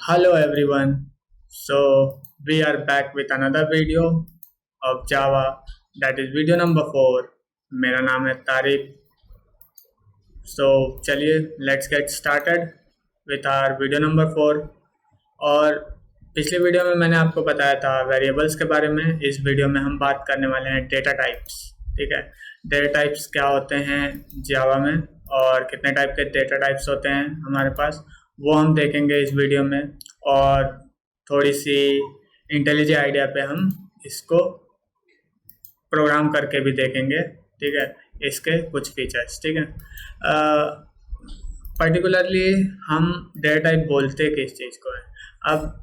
Hello everyone. So we are back with another video of Java. That is video number 4. मेरा नाम है Tariq. So चलिए let's get started with our video number 4. और पिछले video में मैंने आपको बताया था वेरिएबल्स के बारे में. इस वीडियो में हम बात करने वाले हैं डेटा टाइप्स. ठीक है, डेटा टाइप्स क्या होते हैं जावा में और कितने टाइप के डेटा टाइप्स होते हैं हमारे पास, वो हम देखेंगे इस वीडियो में. और थोड़ी सी इंटेलिजेंट आइडिया पे हम इसको प्रोग्राम करके भी देखेंगे. ठीक है, इसके कुछ फीचर्स. ठीक है, पर्टिकुलरली हम डेटा टाइप बोलते किस चीज़ को है. अब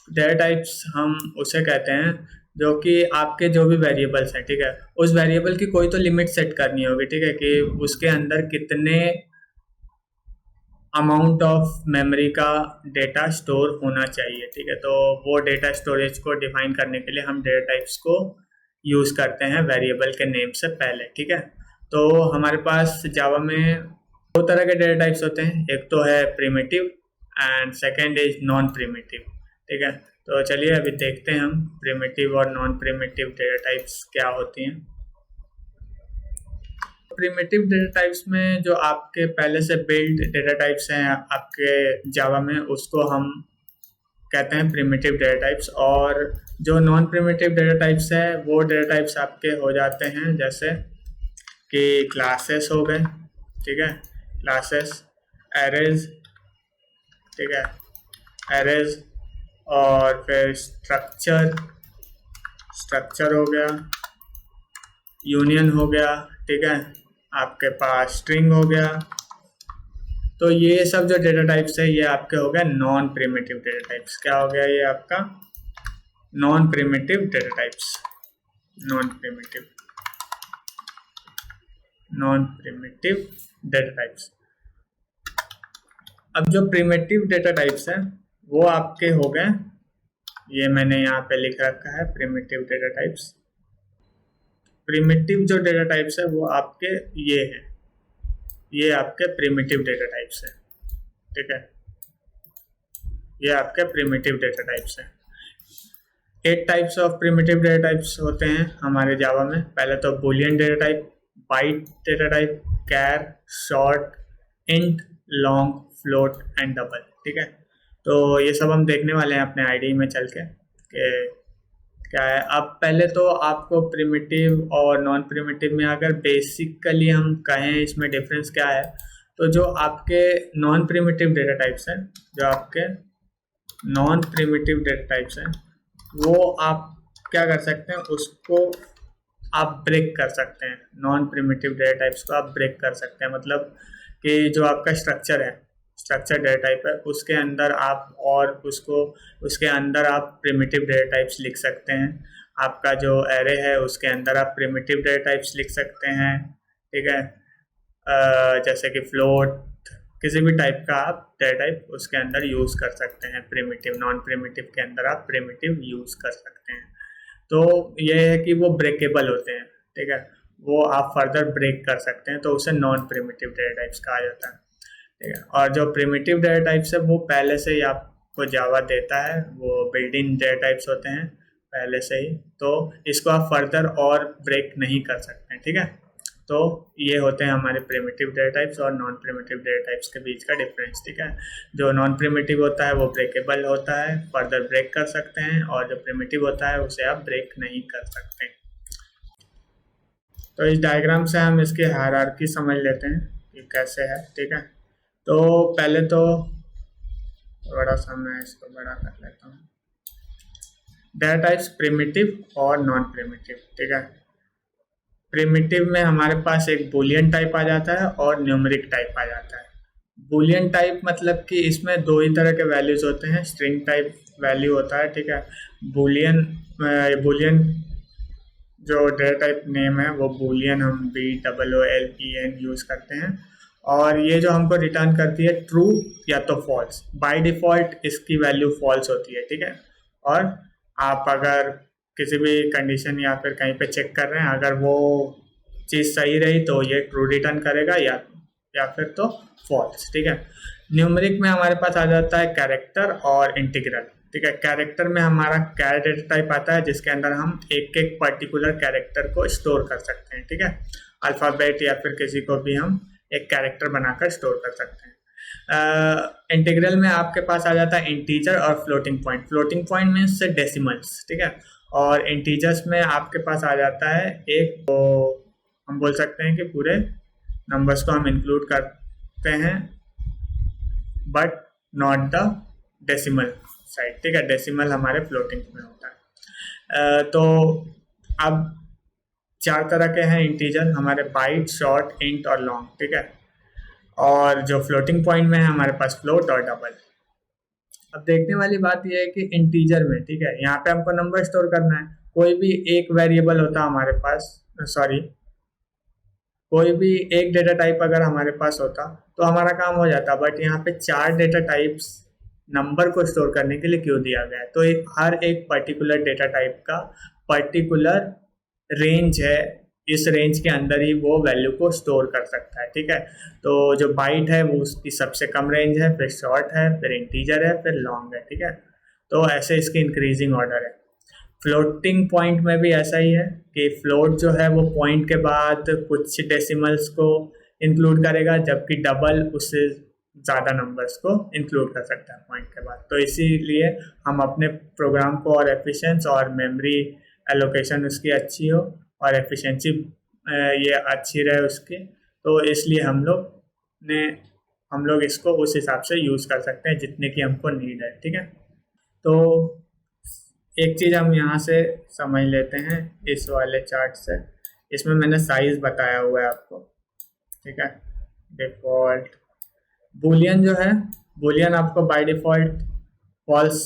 डेटा टाइप्स हम उसे कहते हैं जो कि आपके जो भी वेरिएबल्स हैं, ठीक है, उस वेरिएबल की कोई तो लिमिट सेट करनी होगी. ठीक है, कि उसके अंदर कितने अमाउंट ऑफ मेमोरी का डेटा स्टोर होना चाहिए. ठीक है, तो वो डेटा स्टोरेज को डिफाइन करने के लिए हम डेटा टाइप्स को यूज़ करते हैं वेरिएबल के नेम से पहले. ठीक है, तो हमारे पास जावा में दो तरह के डेटा टाइप्स होते हैं. एक तो है primitive and second is non primitive. ठीक है, तो चलिए अभी देखते हैं हम प्रिमिटिव और नॉन प्रिमिटिव डेटा टाइप्स क्या होती हैं. प्रिमिटिव डेटा टाइप्स में जो आपके पहले से बिल्ड डेटा टाइप्स हैं आपके जावा में, उसको हम कहते हैं प्रिमिटिव डेटा टाइप्स. और जो नॉन प्रिमिटिव डेटा टाइप्स है वो डेटा टाइप्स आपके हो जाते हैं जैसे कि क्लासेस हो गए. ठीक है, क्लासेस, एरेज. ठीक है, एरेज और फिर स्ट्रक्चर हो गया, यूनियन हो गया. ठीक है, आपके पास स्ट्रिंग हो गया. तो ये सब जो डेटा टाइप्स है ये आपके हो गए नॉन प्रिमिटिव डेटा टाइप्स. क्या हो गया ये आपका non primitive data types. Non primitive data types. अब जो प्रिमिटिव डेटा टाइप्स हैं वो आपके हो गए, ये मैंने यहाँ पे लिख रखा है प्रिमिटिव डेटा टाइप्स. प्रिमिटिव जो डेटा टाइप्स है वो आपके ये हैं, ये आपके प्रिमिटिव डेटा टाइप्स हैं. ठीक है, ये आपके प्रिमिटिव डेटा टाइप्स हैं. 8 types of primitive data types होते हैं हमारे जावा में. पहले तो boolean data type, byte data type, char, short, int, long, float and double. ठीक है, तो ये सब हम देखने वाले हैं अपने आईडी में चल के क्या है. अब पहले तो आपको प्रिमिटिव और नॉन प्रिमिटिव में अगर बेसिकली हम कहें इसमें डिफरेंस क्या है, तो जो आपके नॉन प्रिमिटिव डेटा टाइप्स हैं, जो आपके नॉन प्रिमिटिव डेटा टाइप्स हैं, वो आप क्या कर सकते हैं, उसको आप ब्रेक कर सकते हैं. नॉन प्रिमिटिव डेटा टाइप्स को आप ब्रेक कर सकते हैं. मतलब कि जो आपका स्ट्रक्चर डेटा टाइप है उसके अंदर आप और उसके अंदर आप प्रिमिटिव डेटा टाइप्स लिख सकते हैं. आपका जो एरे है उसके अंदर आप प्रिमिटिव डेटा टाइप्स लिख सकते हैं. ठीक है, जैसे कि फ्लोट, किसी भी टाइप का आप डेटा टाइप उसके अंदर यूज़ कर सकते हैं. प्रिमिटिव, नॉन प्रिमिटिव के अंदर आप प्रिमिटिव यूज़ कर सकते हैं. तो ये है कि वो ब्रेकेबल होते हैं. ठीक है, वो आप फर्दर ब्रेक कर सकते हैं, तो उसे नॉन प्रिमिटिव डेटा टाइप्स कहा जाता है. ठीक है, और जो प्रिमिटिव डेटा टाइप्स है वो पहले से ही आपको जावा देता है, वो बिल्ट इन डेटा टाइप्स होते हैं पहले से ही, तो इसको आप फर्दर और ब्रेक नहीं कर सकते हैं. ठीक है, तो ये होते हैं हमारे प्रिमिटिव डेटा टाइप्स और नॉन प्रिमिटिव डेटा टाइप्स के बीच का डिफरेंस. ठीक है, जो नॉन प्रिमिटिव होता है वो ब्रेकेबल होता है, फर्दर ब्रेक कर सकते हैं, और जो प्रिमिटिव होता है उसे आप ब्रेक नहीं कर सकते. तो इस डायग्राम से हम इसकी हायरार्की समझ लेते हैं कि कैसे है. ठीक है, तो पहले तो थोड़ा सा मैं इसको बड़ा कर लेता हूँ. डेटा टाइप्स प्रिमिटिव और नॉन प्रिमिटिव. ठीक है, प्रिमिटिव में हमारे पास एक बूलियन टाइप आ जाता है और न्यूमेरिक टाइप आ जाता है. बूलियन टाइप मतलब कि इसमें दो ही तरह के वैल्यूज होते हैं. स्ट्रिंग टाइप वैल्यू होता है. ठीक है, बूलियन जो डेटा टाइप नेम है वो बूलियन हम BOOLEN यूज़ करते हैं, और ये जो हमको रिटर्न करती है ट्रू या तो फॉल्स. बाय डिफ़ॉल्ट इसकी वैल्यू फॉल्स होती है. ठीक है, और आप अगर किसी भी कंडीशन या फिर कहीं पे चेक कर रहे हैं, अगर वो चीज़ सही रही तो ये ट्रू रिटर्न करेगा, या फिर तो फॉल्स। ठीक है, न्यूमेरिक में हमारे पास आ जाता है कैरेक्टर और इंटीग्रल। ठीक है, कैरेक्टर में हमारा कैर डेटा टाइप आता है जिसके अंदर हम एक एक पर्टिकुलर कैरेक्टर को स्टोर कर सकते हैं। ठीक है, अल्फ़ाबेट या फिर किसी को भी हम एक कैरेक्टर बनाकर स्टोर कर सकते हैं। इंटीग्रल में आपके पास आ जाता है इंटीजर और floating point. Floating point means decimals. ठीक है, और इंटीजर्स में आपके पास आ जाता है एक, तो हम बोल सकते हैं कि पूरे नंबर्स को हम इंक्लूड करते हैं but not the decimal side. ठीक है, डेसिमल हमारे फ्लोटिंग में होता है। तो अब 4 तरह के हैं इंटीजर हमारे, बाइट, शॉर्ट, इंट और लॉन्ग। ठीक है, और जो फ्लोटिंग पॉइंट में है हमारे पास फ्लोट और डबल। अब देखने वाली बात यह है कि इंटीजर में, ठीक है, यहाँ पे हमको नंबर स्टोर करना है। कोई भी एक वेरिएबल होता हमारे पास, सॉरी, कोई भी एक डेटा टाइप अगर हमारे पास होता तो हमारा काम हो जाता, बट यहाँ पे 4 डेटा टाइप्स नंबर को स्टोर करने के लिए क्यों दिया गया है? तो हर एक पर्टिकुलर डेटा टाइप का पर्टिकुलर रेंज है, इस रेंज के अंदर ही वो वैल्यू को स्टोर कर सकता है। ठीक है, तो जो बाइट है वो उसकी सबसे कम रेंज है, फिर शॉर्ट है, फिर इंटीजर है, फिर लॉन्ग है। ठीक है, तो ऐसे इसकी इंक्रीजिंग ऑर्डर है। फ्लोटिंग पॉइंट में भी ऐसा ही है कि फ्लोट जो है वो पॉइंट के बाद कुछ डेसिमल्स को इंक्लूड करेगा, जबकि डबल उससे ज़्यादा नंबर्स को इंक्लूड कर सकता है पॉइंट के बाद। तो इसीलिए हम अपने प्रोग्राम को और एफिशिएंस और मेमोरी एलोकेशन उसकी अच्छी हो और एफिशिएंसी ये अच्छी रहे उसकी, तो इसलिए हम लोग इसको उस हिसाब से यूज़ कर सकते हैं जितने की हमको नीड है। ठीक है, तो एक चीज़ हम यहाँ से समझ लेते हैं इस वाले चार्ट से, इसमें मैंने साइज बताया हुआ है आपको। ठीक है, डिफ़ॉल्ट बूलियन जो है, बूलियन आपको बाय डिफ़ॉल्ट फॉल्स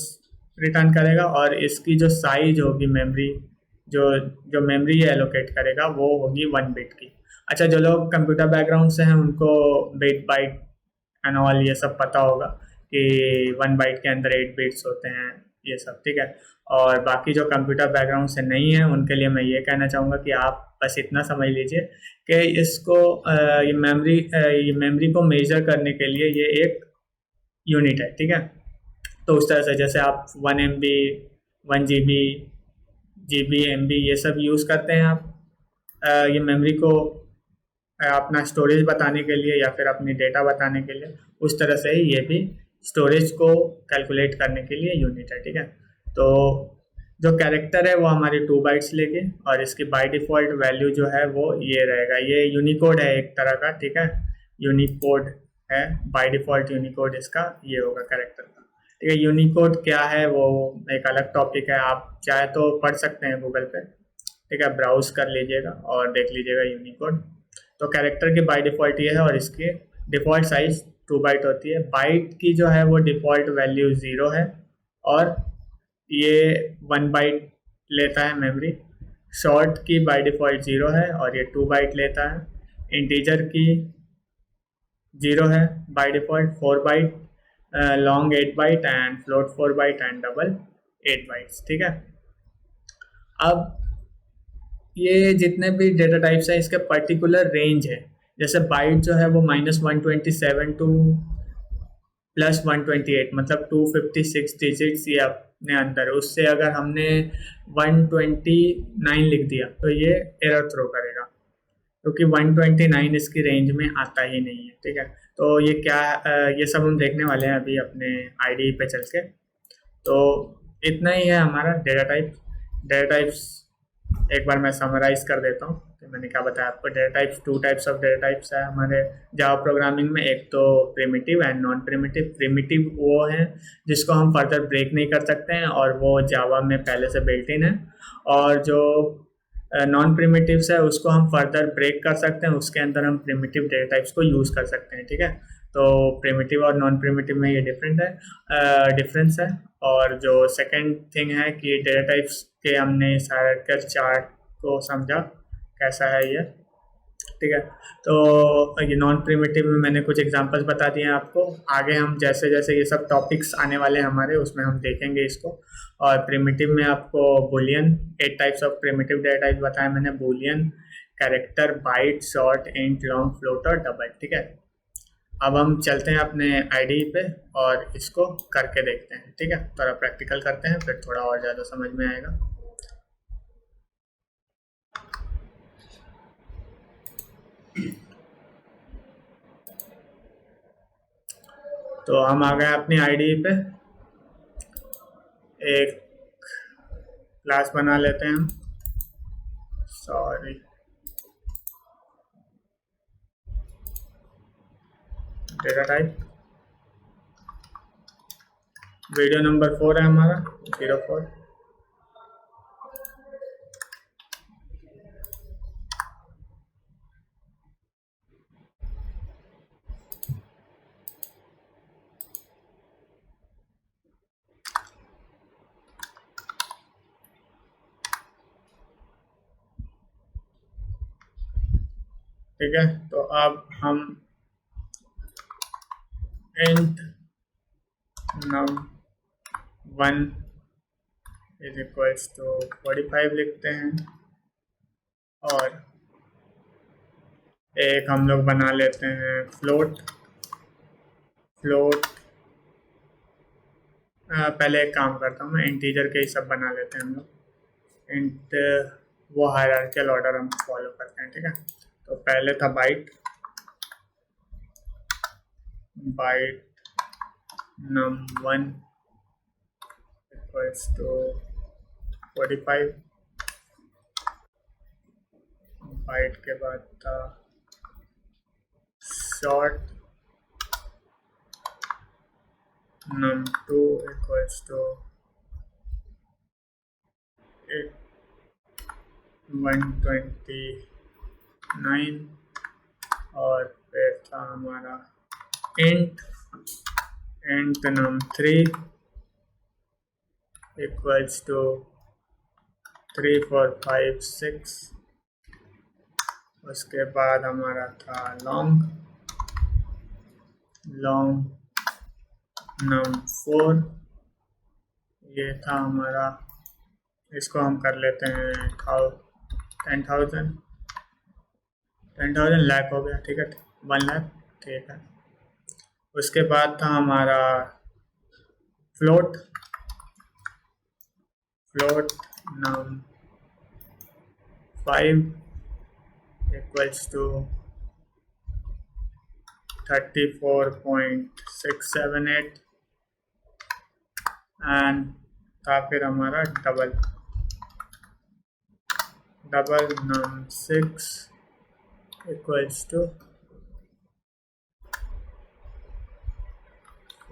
रिटर्न करेगा, और इसकी जो साइज होगी मेमोरी, जो मेमोरी एलोकेट करेगा वो होगी 1 बिट की। अच्छा, जो लोग कंप्यूटर बैकग्राउंड से हैं उनको बिट बाइट एंड ऑल ये सब पता होगा कि 1 बाइट के अंदर 8 बिट्स होते हैं ये सब। ठीक है, और बाकी जो कंप्यूटर बैकग्राउंड से नहीं है उनके लिए मैं ये कहना चाहूँगा कि आप बस इतना समझ लीजिए कि इसको ये मेमोरी को मेजर करने के लिए ये एक यूनिट है। ठीक है, तो उस तरह से जैसे आप 1 MB 1 GB GB MB ये सब यूज़ करते हैं आप ये मेमोरी को अपना स्टोरेज बताने के लिए या फिर अपनी डेटा बताने के लिए, उस तरह से ही ये भी स्टोरेज को कैलकुलेट करने के लिए यूनिट है। ठीक है, तो जो कैरेक्टर है वो हमारी 2 बाइट्स लेंगे और इसकी बाय डिफ़ॉल्ट वैल्यू जो है वो ये रहेगा, ये यूनिकोड है एक तरह का। ठीक है, यूनिकोड है, बाय डिफ़ॉल्ट यूनिकोड इसका ये होगा कैरेक्टर का। ठीक है, यूनिकोड क्या है वो एक अलग टॉपिक है, आप चाहे तो पढ़ सकते हैं गूगल पे। ठीक है, ब्राउज कर लीजिएगा और देख लीजिएगा यूनिकोड। तो कैरेक्टर की बाय डिफ़ॉल्ट ये है और इसकी डिफ़ॉल्ट साइज 2 बाइट होती है। बाइट की जो है वो डिफ़ॉल्ट वैल्यू 0 है और ये 1 बाइट लेता है मेमोरी। शॉर्ट की बाय डिफ़ॉल्ट 0 है और ये 2 बाइट लेता है। इंटीजर की 0 है by default, 4 byte, long 8 byte and float 4 byte and double 8 bytes. ठीक है, अब ये जितने भी डेटा टाइप्स हैं इसके पर्टिकुलर रेंज है। जैसे बाइट जो है वो -127 टू +128, मतलब 256 डिजिट्स ये अपने अंदर है। उससे अगर हमने 129 लिख दिया तो ये एरर थ्रो करेगा, क्योंकि 129 इसकी रेंज में आता ही नहीं है। ठीक है, तो ये क्या ये सब हम देखने वाले हैं अभी अपने आईडी पे चल के। तो इतना ही है हमारा डेटा टाइप्स एक बार मैं समराइज कर देता हूँ कि मैंने क्या बताया आपको। Data types 2 types of data types है हमारे जावा प्रोग्रामिंग में, एक तो primitive and non primitive. Primitive वो है जिसको हम फर्दर ब्रेक नहीं कर सकते हैं और वो जावा में पहले से बिल्ट इन है, और जो नॉन प्रिमिटिव्स है उसको हम फर्दर ब्रेक कर सकते हैं, उसके अंदर हम प्रिमिटिव डेटा टाइप्स को यूज़ कर सकते हैं। ठीक है, तो प्रिमिटिव और नॉन प्रिमिटिव में ये डिफरेंस है। और जो सेकंड थिंग है कि डेटा टाइप्स के हमने सारे चार्ट को समझा कैसा है ये। ठीक है, तो ये नॉन प्रिमिटिव में मैंने कुछ एग्जांपल्स बता दिए हैं आपको। आगे हम जैसे जैसे ये सब टॉपिक्स आने वाले हैं हमारे उसमें हम देखेंगे इसको। और प्रिमिटिव में आपको boolean 8 types of primitive data type बताया मैंने, boolean, character, byte, short, int, long, float और डबल। ठीक है, अब हम चलते हैं अपने आईडी पे और इसको करके देखते हैं, ठीक है। थोड़ा प्रैक्टिकल करते हैं, फिर थोड़ा और ज़्यादा समझ में आएगा। तो हम आ गए अपनी आईडी पे, एक क्लास बना लेते हैं हम। Sorry, data type video number 4 है हमारा, 04। ठीक है, तो अब हम int num1 is equals to 45 लिखते हैं और एक हम लोग बना लेते हैं फ्लोट। पहले एक काम करता हूँ मैं, इंटीजर के ही सब बना लेते हैं हम लोग। इंट वो हायरार्किकल ऑर्डर हम फॉलो करते हैं, ठीक है। तो पहले था bite num1 equals to 45। Bite के बाद था शॉर्ट num2 इक्वल्स टू 129 और फिर था हमारा इंट num3 इक्वल्स टू 3 4 5 6। उसके बाद हमारा था लॉन्ग num4, ये था हमारा, इसको हम कर लेते हैं 10,000 लाख हो गया, ठीक है, 1 लाख, ठीक है। उसके बाद था हमारा float num5 equals to 34.678 and था फिर हमारा डबल num6 इक्वल्स टू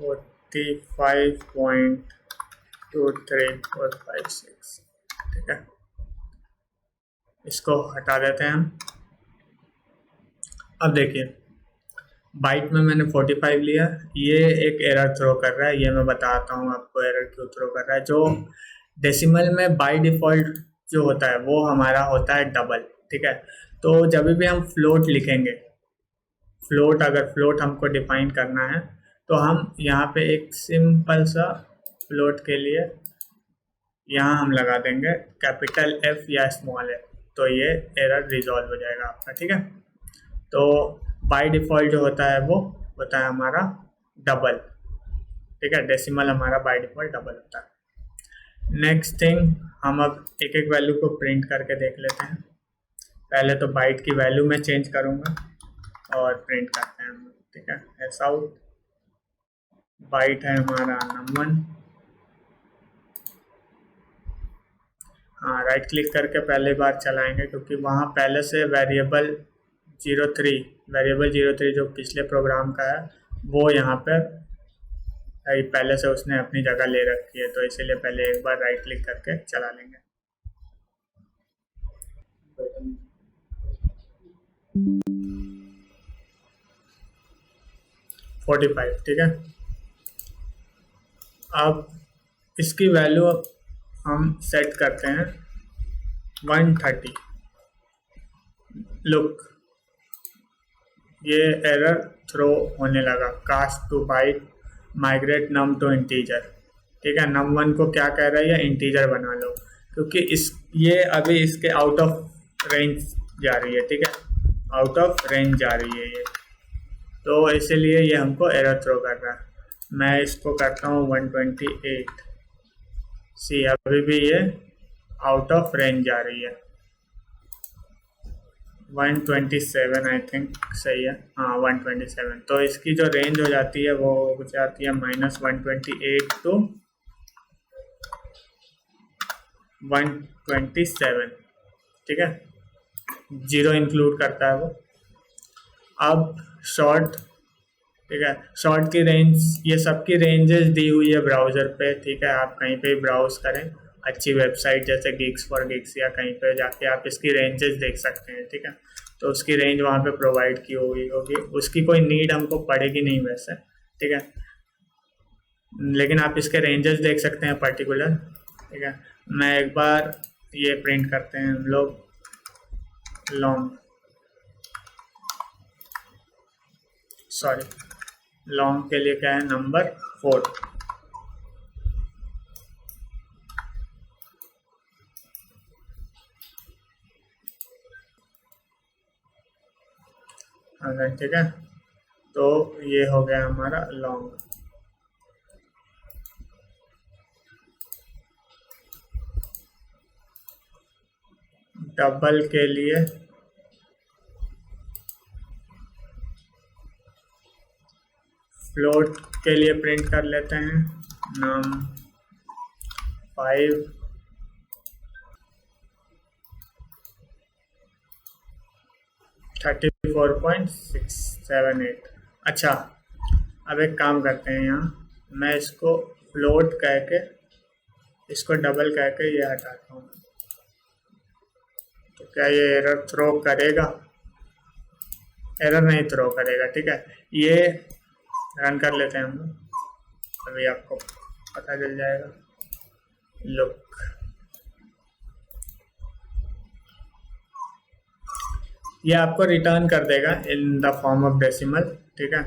45.23456, ठीक है। इसको हटा देते हैं हम। अब देखिए, बाइट में मैंने 45 लिया, ये एक एरर थ्रो कर रहा है, ये मैं बताता हूँ आपको एरर क्यों थ्रो कर रहा है। जो डेसिमल में बाय डिफ़ॉल्ट जो होता है वो हमारा होता है डबल, ठीक है। तो जब भी हम फ्लोट लिखेंगे, अगर फ्लोट हमको डिफाइन करना है तो हम यहाँ पे एक सिंपल सा फ्लोट के लिए यहाँ हम लगा देंगे कैपिटल F या स्मॉल f, तो ये एरर रिजॉल्व हो जाएगा आपका, ठीक है। तो बाय डिफ़ॉल्ट जो होता है वो होता है हमारा डबल, ठीक है। डेसिमल हमारा बाय डिफ़ॉल्ट डबल होता है। नेक्स्ट थिंग, हम अब एक एक वैल्यू को प्रिंट करके देख लेते हैं। पहले तो बाइट की वैल्यू में चेंज करूँगा और प्रिंट करते हैं हम, ठीक है। एस आउट बाइट है हमारा num1, हाँ, राइट क्लिक करके पहले बार चलाएंगे क्योंकि वहाँ पहले से वेरिएबल 03 जो पिछले प्रोग्राम का है वो यहाँ पर पहले से उसने अपनी जगह ले रखी है, तो इसीलिए पहले एक बार राइट क्लिक करके चला लेंगे। 45, ठीक है। अब इसकी वैल्यू हम सेट करते हैं 130। लुक, ये एरर थ्रो होने लगा, cast to byte migrate num to integer, ठीक है। num1 को क्या कह रहा है, ये इंटीजर बना लो, क्योंकि ये अभी इसके आउट ऑफ रेंज जा रही है, ठीक है, आउट ऑफ रेंज जा रही है ये। तो इसीलिए ये हमको एरर थ्रो कर रहा है। मैं इसको करता हूँ 128 सी, अभी भी ये आउट ऑफ रेंज जा रही है। 127 आई थिंक सही है, हाँ 127। तो इसकी जो रेंज हो जाती है वो हो जाती है -128 टू 127, ठीक है, 0 इंक्लूड करता है वो। अब शॉर्ट, ठीक है, शॉर्ट की रेंज, ये सबकी रेंजेस दी हुई है ब्राउज़र पे, ठीक है, आप कहीं पे ब्राउज करें अच्छी वेबसाइट जैसे गिग्स फॉर गिग्स या कहीं पे जाके आप इसकी रेंजेस देख सकते हैं, ठीक है। तो उसकी रेंज वहाँ पे प्रोवाइड की हुई होगी, उसकी कोई नीड हमको पड़ेगी नहीं वैसे, ठीक है, लेकिन आप इसके रेंजेस देख सकते हैं पर्टिकुलर, ठीक है। मैं एक बार ये प्रिंट करते हैं हम लोग लॉन्ग, सॉरी लॉन्ग के लिए क्या है, नंबर 4। अगर ठीक है, तो ये हो गया हमारा लॉन्ग। डबल के लिए फ्लोट के लिए प्रिंट कर लेते हैं नम 5 34.678। अच्छा, अब एक काम करते हैं, यहाँ मैं इसको फ्लोट कह के इसको डबल कह के ये हटाता हूँ। तो क्या ये एरर थ्रो करेगा? एरर नहीं थ्रो करेगा, ठीक है। ये रन कर लेते हैं हम, अभी आपको पता चल जाएगा। लुक, ये आपको रिटर्न कर देगा in the form of decimal, ठीक है,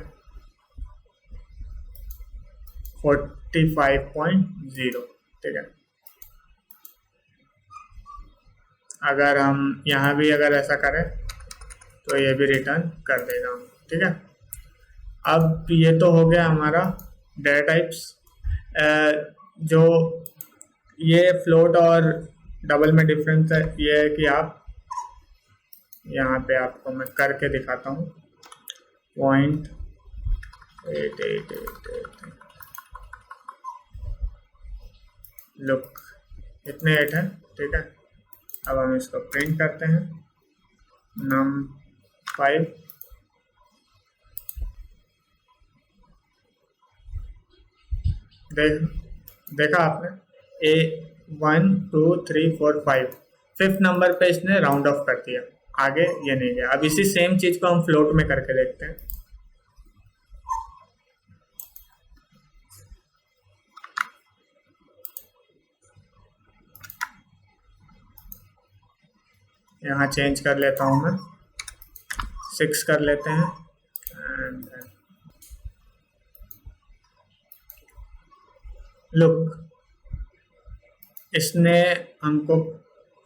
45.0, ठीक है। अगर हम यहाँ भी अगर ऐसा करें तो ये भी रिटर्न कर देगा हम, ठीक है। अब ये तो हो गया हमारा डेटा टाइप्स। जो ये फ्लोट और डबल में डिफरेंस है ये है कि आप यहाँ पे, आपको मैं करके दिखाता हूँ, 0.8888 लुक, इतने 8 हैं, ठीक है। अब हम इसको प्रिंट करते हैं num 5, देखा आपने, A1 2 3 4 5, 5th नंबर पे इसने राउंड ऑफ कर दिया, आगे ये नहीं गया। अब इसी सेम चीज को हम फ्लोट में करके देखते हैं। यहाँ चेंज कर लेता हूँ मैं, 6 कर लेते हैं एंड लुक, इसने हमको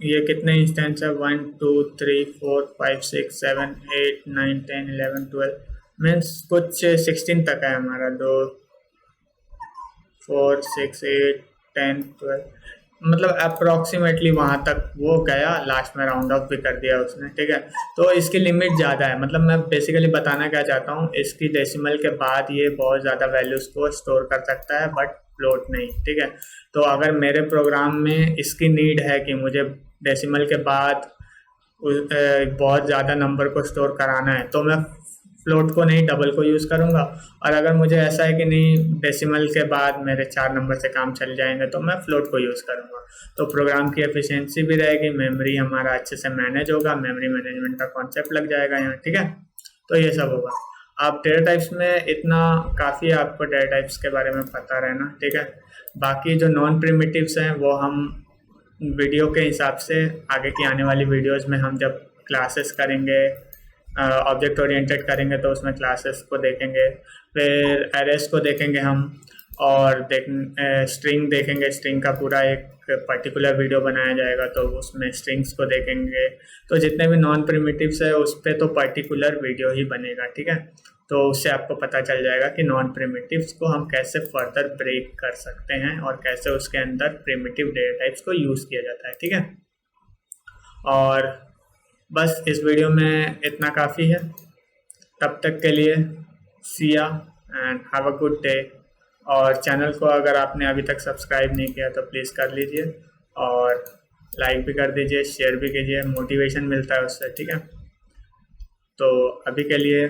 ये कितने इंस्टेंस है, 1 2 3 4 5 6 7 8 9 10 11 12 मीन्स कुछ 16 तक है हमारा, 2 4 6 8 10 12, मतलब अप्रोक्सीमेटली वहाँ तक वो गया, लास्ट में राउंड ऑफ भी कर दिया उसने, ठीक है। तो इसकी लिमिट ज़्यादा है, मतलब मैं बेसिकली बताना क्या चाहता हूँ, इसकी डेसिमल के बाद ये बहुत ज़्यादा वैल्यूज़ को स्टोर कर सकता है बट फ्लोट नहीं, ठीक है। तो अगर मेरे प्रोग्राम में इसकी नीड है कि मुझे डेसिमल के बाद बहुत ज़्यादा नंबर को स्टोर कराना है तो मैं फ्लोट को नहीं डबल को यूज़ करूँगा, और अगर मुझे ऐसा है कि नहीं डेसिमल के बाद मेरे 4 नंबर से काम चल जाएंगे तो मैं फ्लोट को यूज़ करूँगा। तो प्रोग्राम की एफिशिएंसी भी रहेगी, मेमोरी हमारा अच्छे से मैनेज होगा, मेमोरी मैनेजमेंट का कॉन्सेप्ट लग जाएगा यहाँ, ठीक है। तो ये सब होगा। आप डेटा टाइप्स में इतना काफ़ी आपको डेटा टाइप्स के बारे में पता रहना, ठीक है। बाकी जो नॉन प्रिमिटिव्स हैं वो हम वीडियो के हिसाब से आगे की आने वाली वीडियोस में हम जब क्लासेस करेंगे, ऑब्जेक्ट ओरिएंटेड करेंगे तो उसमें क्लासेस को देखेंगे, फिर एरेस को देखेंगे हम, और स्ट्रिंग देखेंगे, स्ट्रिंग का पूरा एक पर्टिकुलर वीडियो बनाया जाएगा तो उसमें स्ट्रिंग्स को देखेंगे। तो जितने भी नॉन प्रिमिटिव्स है उस पर तो पर्टिकुलर वीडियो ही बनेगा, ठीक है। तो उससे आपको पता चल जाएगा कि नॉन प्रिमिटिव्स को हम कैसे फर्दर ब्रेक कर सकते हैं और कैसे उसके अंदर प्रिमिटिव डेटा टाइप्स को यूज़ किया जाता है। ठीक है, और बस इस वीडियो में इतना काफ़ी है। तब तक के लिए सी या and have a good day. और चैनल को अगर आपने अभी तक सब्सक्राइब नहीं किया तो प्लीज़ कर लीजिए और लाइक भी कर दीजिए, शेयर भी कीजिए, मोटिवेशन मिलता है उससे। ठीक है, तो अभी के लिए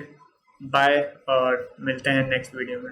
बाय और मिलते हैं नेक्स्ट वीडियो में।